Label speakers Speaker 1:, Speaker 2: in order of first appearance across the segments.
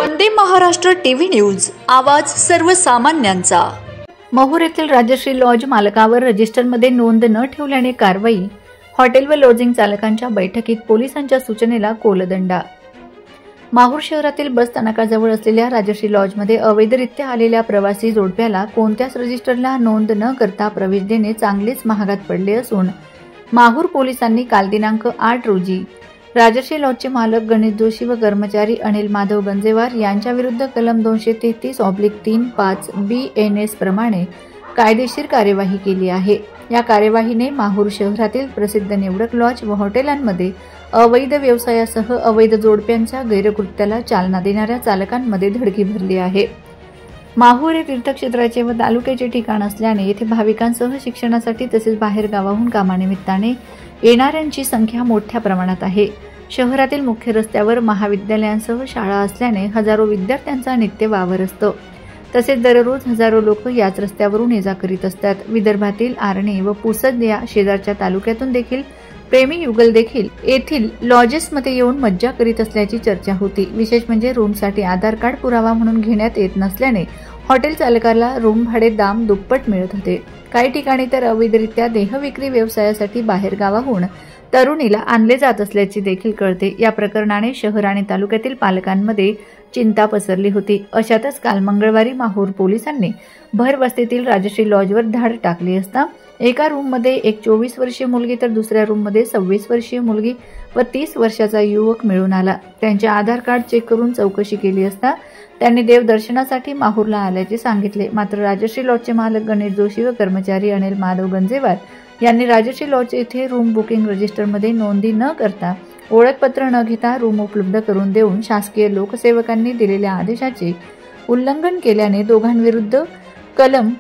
Speaker 1: Vande Maharashtra TV news, आवाज सर्वसामान्यांचा।
Speaker 2: माहूर येथील राजश्री लॉज मालकावर रजिस्टरमध्ये नोंद न ठेवल्याने कारवाई। हॉटेल व लॉजिंग चालकांच्या बैठकीत पोलिसांच्या सूचनेला कोलदंडा। माहूर शहरातील बस स्थानकाजवळ असलेल्या राजश्री लॉजमध्ये अवैधरित्या आलेल्या प्रवासी जोडप्याला कोणत्याच रजिस्टरला नोंद न करता प्रवेश देणे चांगलेच महागात पडले असून माहूर पोलिसांनी काल दिनांक 8 रोजी राजश्री लॉजचे मालक गणेश जोशी व कर्मचारी अनिल माधव गंजेवार यांच्या विरुद्ध कलम 233/3-5 BNS प्रमाणे कायदेशीर कार्यवाही केली आहे। या कार्यवाहीने माहूर शहरातील प्रसिद्ध निवडक लॉज व हॉटेलांमध्ये अवैध व्यवसायासह अवैध जोडप्यांच्या गैरकृत्याला चालना देणाऱ्या चालकांमध्ये धडकी भरली आहे। माहूर हे तीर्थक्षेत्राचे व तालुक्याचे ठिकाण असल्याने येथे भाविकांसह शिक्षणासाठी तसेच बाहेर गावाहून कामानिमित्ताने येणाऱ्यांची संख्या मोठ्या प्रमाणात आहे। शहरातील मुख्य रस्त्यावर महाविद्यालयांसह शाळा असल्याने हजारो विद्यार्थ्यांचा नित्य वावर असतो। तसेच दररोज हजारो लोक याच रस्त्यावरून ये-जा करीत असतात। विदर्भातील आर्णी व पुसद या शेजारच्या तालुक्यातून देखील प्रेमी युगल देखील येथील लॉजेसमध्ये येऊन मज्जा करीत असल्याची चर्चा होती। विशेष म्हणजे रूमसाठी आधार कार्ड पुरावा म्हणून घेण्यात येत नसल्याने हॉटेल चालकाला रूम भाडे दाम दुप्पट मिळत होते। काही ठिकाणी तर अवैधरित्या देहविक्री व्यवसायासाठी बाहेर गावाहून तरुणीला आणले जात असल्याचे देखील कळते। या प्रकरणाने शहर आणि तालुक्यातील पालकांमध्ये चिंता पसरली होती। अशातच काल मंगळवारी माहूर पोलिसांनी भरवस्तीतील राजश्री लॉजवर धाड टाकली असता एका रूममध्ये एक 24 वर्षीय मुलगी तर दुसऱ्या रूममध्ये 26 वर्षीय मुलगी व 30 वर्षाचा युवक मिळून आला। त्यांचे आधार कार्ड चेक करून चौकशी केली असता त्यांनी देवदर्शनासाठी माहूरला आल्याचे सांगितले। मात्र राजश्री लॉजचे मालक गणेश जोशी व कर्मचारी अनिल माधव गंजेवार यांनी राजश्री लॉज येथे रूम बुकिंग रजिस्टरमध्ये नोंदी न करता ओळखपत्र न घेता रूम उपलब्ध करून देऊन शासकीय लोकसेवकांनी दिलेल्या आदेशाचे उल्लंघन केल्याने दोघांविरुद्ध कलम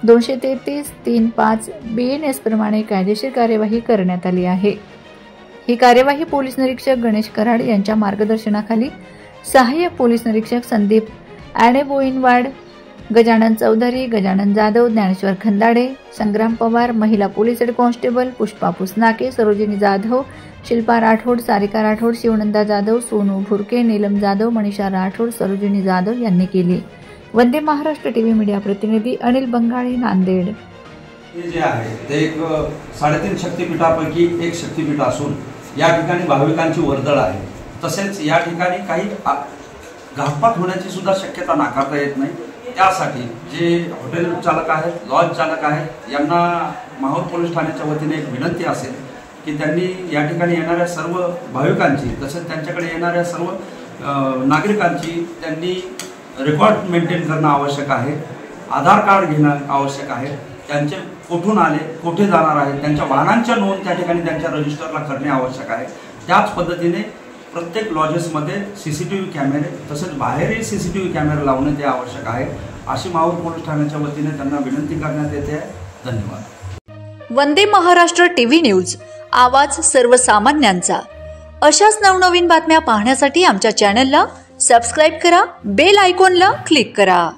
Speaker 2: 233/3-5 BNS प्रमाणे कायदेशीर कार्यवाही करण्यात आली आहे। ही कार्यवाही पोलीस निरीक्षक गणेश कराड यांच्या मार्गदर्शनाखाली सहाय्यक पोलीस निरीक्षक संदीप आणेबोईनवाड, गजानन चौधरी, गजानन जाधव, ज्ञानेश्वर खंदाडे, संग्राम पवार, महिला police head constable Pushpa Pusnake, Sarojini Jadhav, Shilpa Rathod, Sarika Rathod, Shivnanda Jadhav, Sonu Bhurke, Neelam Jadhav, Manisha Rathod, Sarojini Jadhav यांनी केली। वंदे महाराष्ट्र टीव्ही मीडिया प्रतिनिधी अनिल बंगाळे, नांदेड।
Speaker 3: हे जे आहे ते एक 3.5 शक्तिपीठापैकी एक शक्तिपीठ असून या ठिकाणी भाविकांची वर्दळ आहे। तसेच या ठिकाणी काही घातपात होण्याची सुद्धा शक्यता नाकारता येत नाही। त्यासाठी जे हॉटेल चालक आहेत, लॉज चालक आहेत यांना माहूर पोलीस ठाण्याच्या वतीने एक विनंती असेल की त्यांनी या ठिकाणी येणाऱ्या सर्व भाविकांची तसेच त्यांच्याकडे येणाऱ्या सर्व नागरिकांची त्यांनी रेकॉर्ड मेंटेन करणं आवश्यक आहे। आधार कार्ड घेणं आवश्यक आहे। त्यांचे कुठून आले, कुठे जाणार आहेत, त्यांच्या वाहनांच्या नोंद त्या ठिकाणी त्यांच्या रजिस्टरला करणे आवश्यक आहे। त्याच पद्धतीने प्रत्येक लॉजेसमध्ये CCTV कॅमेरे तसेच बाहेरही CCTV कॅमेरे लावणे ते आवश्यक आहे, अशी माहूर पोलीस ठाण्याच्या वतीने त्यांना विनंती करण्यात येते आहे। धन्यवाद।
Speaker 1: वंदे महाराष्ट्र टीव्ही न्यूज, आवाज सर्वसामान्यांचा। अशाच नवनवीन बातम्या पाहण्यासाठी आमच्या चॅनलला सबस्क्राइब करा, बेल आयकॉनला क्लिक करा।